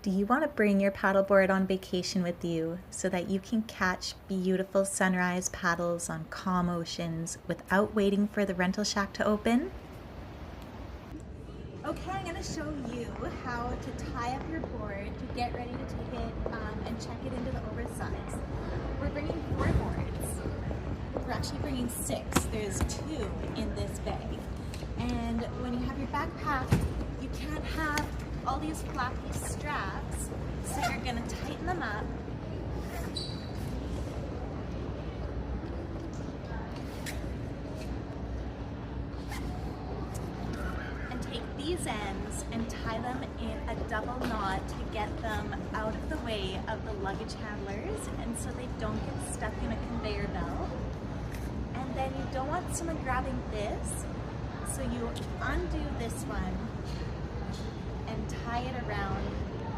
Do you want to bring your paddleboard on vacation with you so that you can catch beautiful sunrise paddles on calm oceans without waiting for the rental shack to open? Okay, I'm going to show you how to tie up your board to get ready to take it and check it into the oversize. We're bringing 4 boards. We're actually bringing 6. There's 2 in this bag. And when you have your backpack, you can't have all these flappy straps, so you're going to tighten them up. And take these ends and tie them in a double knot to get them out of the way of the luggage handlers and so they don't get stuck in a conveyor belt. And then you don't want someone grabbing this, so you undo this one and tie it around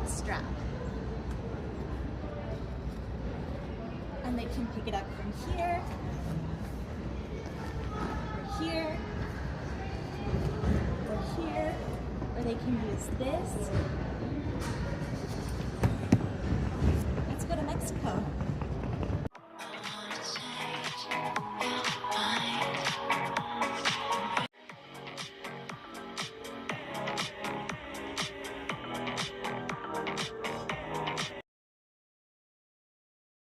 the strap. And they can pick it up from here, or here, or here, or they can use this